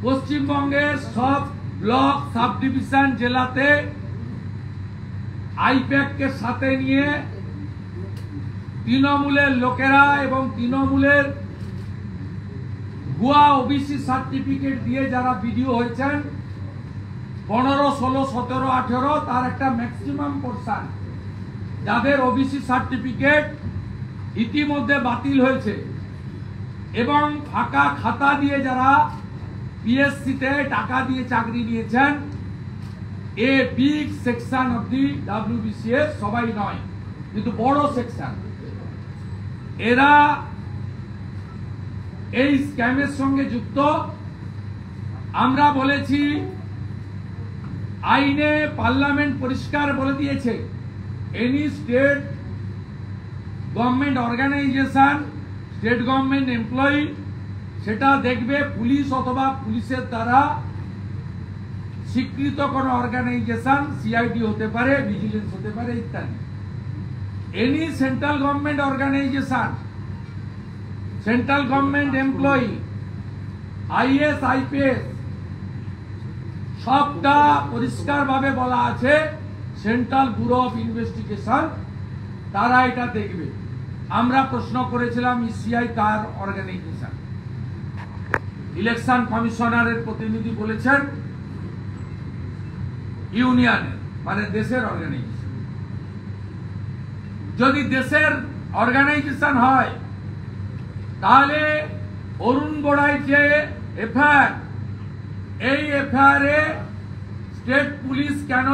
পশ্চিমবঙ্গের সব block sub division জেলাতে আইপ্যাককে সাথে নিয়ে তৃণমূলের লোকেরা এবং তৃণমূলের ভুয়া ওবিসি সার্টিফিকেট দিয়ে যারা ভিডিও হয়েছেন 15, 16, 17, 18 তার একটা ম্যাক্সিমাম পোরশন যাদের ওবিসি সার্টিফিকেট ইতিমধ্যে বাতিল হয়েছে এবং ফাঁকা খাতা দিয়ে যারা পিএসসিতে টাকা দিয়ে চাকরি নিয়েছেন, a big section of the WBCS, সবাই নয় কিন্তু বড় সেকশন, এরা এই স্ক্যামের সঙ্গে যুক্ত। আমরা বলেছি, আইনে পার্লামেন্ট পরিষ্কার বলে দিয়েছে, any state government organisation, state government employee, সেটা দেখবে পুলিশ অথবা পুলিশের দ্বারা স্বীকৃত কোন অর্গানাইজেশন, সিআইডি হতে পারে, ভিজিলেন্স হতে পারে ইত্যাদি। Any central government organisation, central government employee, IAS, IPS, সবটা পরিষ্কার ভাবে বলা আছে। সেন্ট্রাল ব্যুরো অফ ইনভেস্টিগেশন তারা এটা দেখবে। আমরা প্রশ্ন করেছিলাম ইসিআই কার অর্গানাইজেশন, ইলেকশন কমিশনারের প্রতিনিধি বলেছেন ইউনিয়নের, মানে দেশের অর্গানাইজেশন। যদি দেশের অর্গানাইজেশন হয় তাহলে অরুণ গোড়াই যে এফআইআর, এই এফআইআর এ স্টেট পুলিশ কেন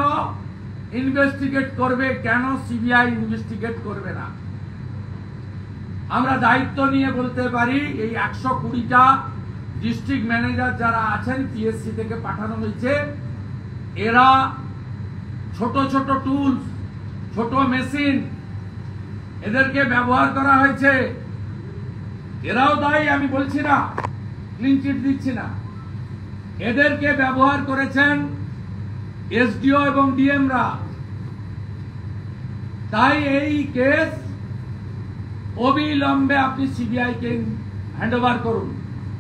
ইনভেস্টিগেট করবে, কেন সিবিআই ইনভেস্টিগেট করবে না? আমরা দায়িত্ব নিয়ে বলতে পারি, এই 120টা ডিস্ট্রিক্ট ম্যানেজার যারা আছেন পিএসসি থেকে পাঠানো হয়েছে, এরা ছোট ছোট টুলস, ছোট মেশিন, এদেরকে ব্যবহার করা হয়েছে। এরাও দায়ী, আমি বলছি না, ক্লিন চিট দিচ্ছি না। এদেরকে ব্যবহার করেছেন এসডিও এবং ডিএমরা। তাই এই কেস অবিলম্বে আপনি সিবিআই কে হ্যান্ডওভার করুন।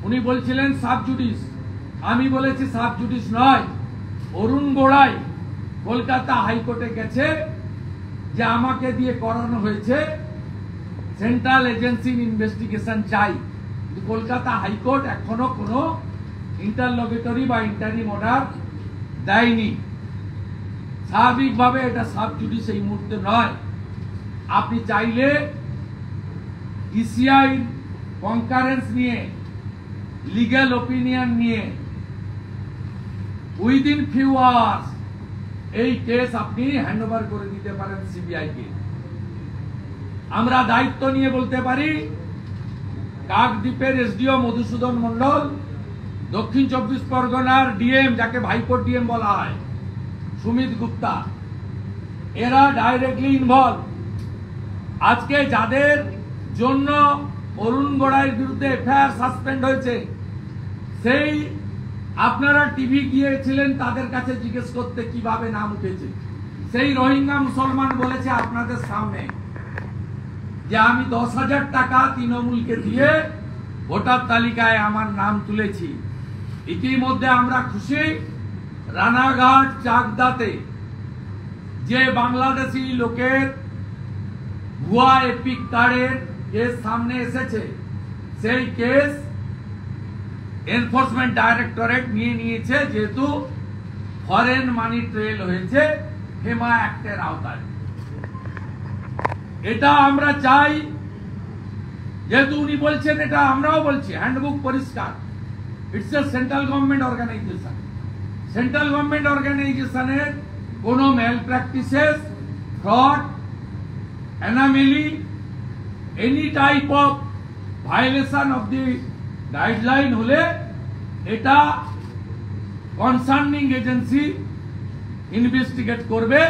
উনি বলছিলেন সাব জুডিস, আমি বলেছি সাব জুডিস নয়। অরুণ গোড়াই কলকাতা হাইকোর্টে গেছে যে আমাকে দিয়ে করানো হয়েছে, সেন্ট্রাল এজেন্সি ইনভেস্টিগেশন চাই, কিন্তু কলকাতা হাইকোর্ট এখনো কোনো ইন্টারলগেটরি বা ইন্টারিম অর্ডার দেয়নি। স্বাভাবিকভাবে এটা সাব জুডিস এই মুহূর্তে নয়। আপনি চাইলে ইসিআই কনকারেন্স নিয়ে, লিগ্যাল ওপিনিয়ন নিয়ে উইদিন ফিউ আওয়ার্স এই কেস আপনি হ্যান্ডওভার করে দিতে পারেন সিবিআই কে। আমরা দায়িত্ব নিয়ে বলতে পারি, কাকদ্বীপের এসডিও মধুসূদন মন্ডল, দক্ষিণ 24 পরগনার ডিএম, যাকে ভাইপোর ডিএম বলা হয়, সুমিত গুপ্তা, এরা ডাইরেক্টলি ইনভলভ। আজকে যাদের জন্য অরুণ গোড়াইয়ের বিরুদ্ধে এফআইআর সাসপেন্ড হয়েছে, সেই আপনারা টিভি গিয়েছিলেন তাদের কাছে জিজ্ঞেস করতে কিভাবে নাম উঠেছে। সেই রোহিঙ্গা মুসলমান বলেছে আপনাদের সামনে যে আমি 10,000 টাকা তৃণমূলকে দিয়ে ভোটার তালিকায় আমার নাম তুলেছি। ইতিমধ্যে আমরা খুশি, রানাঘাট চাকদাতে যে বাংলাদেশি লোকের ভুয়া এপিক কার্ডের কেস সামনে এসেছে, সেই কেস এনফোর্সমেন্ট ডাইরেক্টরেট নিয়ে নিয়েছে, যেহেতু ফরেন মানি ট্রেল হয়েছে হেমা অ্যাক্টের আওতায়। এটা আমরা চাই, যেহেতু উনি বলছেন, এটা আমরাও বলছি, হ্যান্ডবুক পরিষ্কার, it's a central government organisation. Central government অর্গানাইজেশনের কোনো malpractices, fraud, anomaly, any type of violation of the guideline হলে এটা কনসার্নিং এজেন্সি ইনভেস্টিগেট করবে।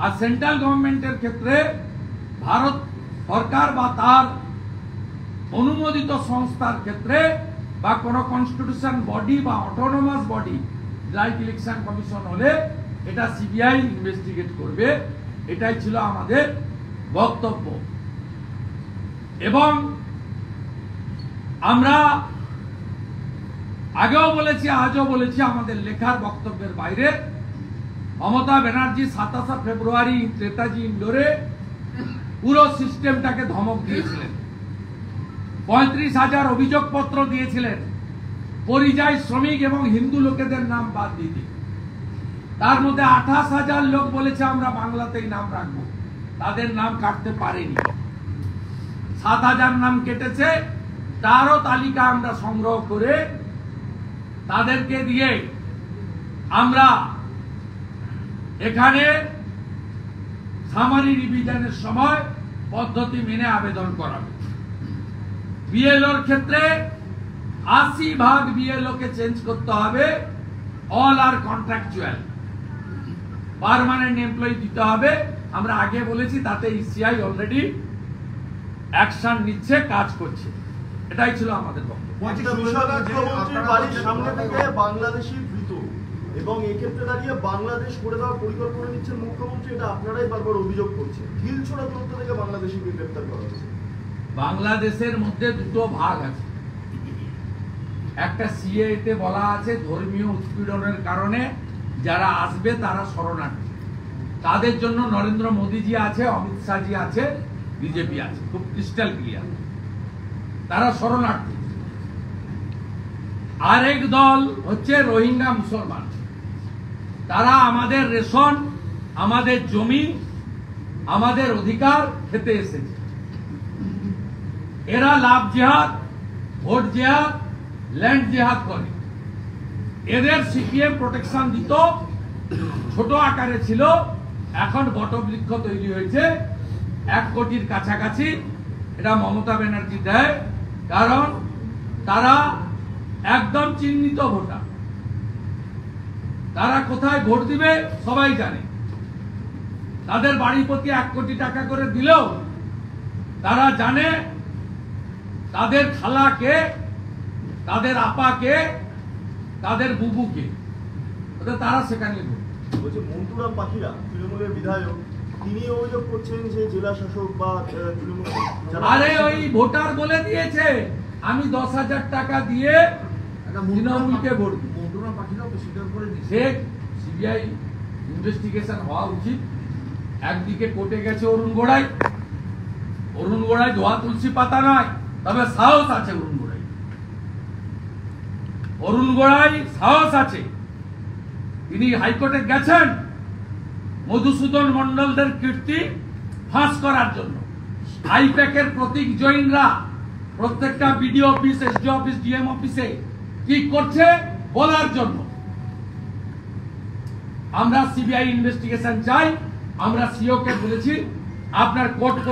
আর সেন্ট্রাল গভর্নমেন্টের ক্ষেত্রে ভারত সরকার বা তার অনুমোদিত সংস্থার ক্ষেত্রে বা কোনো কনস্টিটিউশন বডি বা autonomous body like election commission হলে এটা সিবিআই ইনভেস্টিগেট করবে। এটাই ছিল আমাদের বক্তব্য। এবং আমরা আগেও বলেছি, আজও বলেছি, আমাদের লেখার বক্তব্যের বাইরে মমতা ব্যানার্জি 27 ফেব্রুয়ারি নেতাজি ইন্ডোরে পুরো সিস্টেমটাকে ধমক দিয়েছিলেন। 35,000 অভিযোগপত্র দিয়েছিলেন পরিযায়ী শ্রমিক এবং হিন্দু লোকেদের নাম বাদ দিতে। তার মধ্যে 28,000 লোক বলেছে আমরা বাংলাতেই নাম রাখবো, তাদের নাম কাটতে পারেনি। 7,000 নাম কেটেছে, তারও তালিকা আমরা সংগ্রহ করে তাদেরকে দিয়ে আমরা এখানে সামারি রিভিশনের সময় পদ্ধতি মেনে আবেদন করাবো। বিএলওর ক্ষেত্রে 80% বিএলও কে চেঞ্জ করতে হবে, অল আর কন্ট্রাকচুয়াল, পার্মানেন্ট এমপ্লয়ি দিতে হবে। আমরা আগে বলেছি, তাতে ইসিআই অলরেডি অ্যাকশন নিচ্ছে, কাজ করছে। এটাই ছিল আমাদের বক্তব্য। বাড়ির সামনে থেকে বাংলাদেশি ধৃত এবং এক্ষেত্রে দাঁড়িয়ে বাংলাদেশ করে দেওয়ার পরিকল্পনা নিচ্ছেন মুখ্যমন্ত্রী, এটা আপনারাই বারবার অভিযোগ করছেন। ঢিলছোড়া দূরত্ব থেকে বাংলাদেশিকে গ্রেফতার করা হয়েছে। বাংলাদেশের মধ্যে দুটো ভাগ আছে। একটা সিএতে বলা আছে ধর্মীয় উৎপীড়নের কারণে যারা আসবে তারা শরণার্থী, তাদের জন্য নরেন্দ্র মোদীজি আছে, অমিত শাহজি আছে, বিজেপি আছে, খুব ক্রিস্টাল ক্লিয়ার, তারা শরণার্থী। আরেক দল হচ্ছে রোহিঙ্গা মুসলমান, তারা আমাদের রেশন, আমাদের জমি, আমাদের অধিকার খেতে এসেছে। এরা লাভ জিহাদ, ভোট জিহাদ, ল্যান্ড জিহাদ করে। এদের সিপিএম প্রোটেকশন দিত, ছোট আকারে ছিল, এখন বটবৃক্ষ তৈরি হয়েছে 1 কোটির কাছাকাছি। এটা মমতা ব্যানার্জি দেয়, কারণ তারা একদম চিহ্নিত ভোটার, তারা কোথায় ভোট দিবে সবাই জানে। তাদের বাড়ি প্রতি 1 কোটি টাকা করে দিলেও তারা জানে তাদের খালাকে, তাদের আপাকে, তাদের বুবুকে, তারা সেখানে ভোট। বলছে মন্টুরাম পাখিরা তৃণমূলের বিধায়ক, তিনি অভিযোগ করছেন যে জেলা শাসক বা তৃণমূল, আরে ওই ভোটার বলে দিয়েছে আমি 10,000 টাকা দিয়ে তৃণমূলকে ভোট দিই। মন্টুরাম পাখিরাও তো স্বীকার করে দিচ্ছে। সে সিবিআই ইনভেস্টিগেশন হওয়া উচিত। একদিকে কোর্টে গেছে অরুণ গোড়াই, অরুণ গোড়াই ধোয়া তুলসী পাতা নয়, তবে সাহস আছে অরুণ গোড়াই, অরুণ গোড়াই সাহস আছে। তিনি হাইকোর্টে গেছেন মধুসূদন মন্ডলদের কীর্তি ফাঁস করার জন্য। আইপ্যাকের প্রতীক জৈনরা প্রত্যেকটা BDO office, SD office, DM অফিসে কি করছে বলার জন্য। আমরা সিবিআই ইনভেস্টিগেশন চাই। আমরা সিও কে বলেছি আপনার কোর্ট পর্যন্ত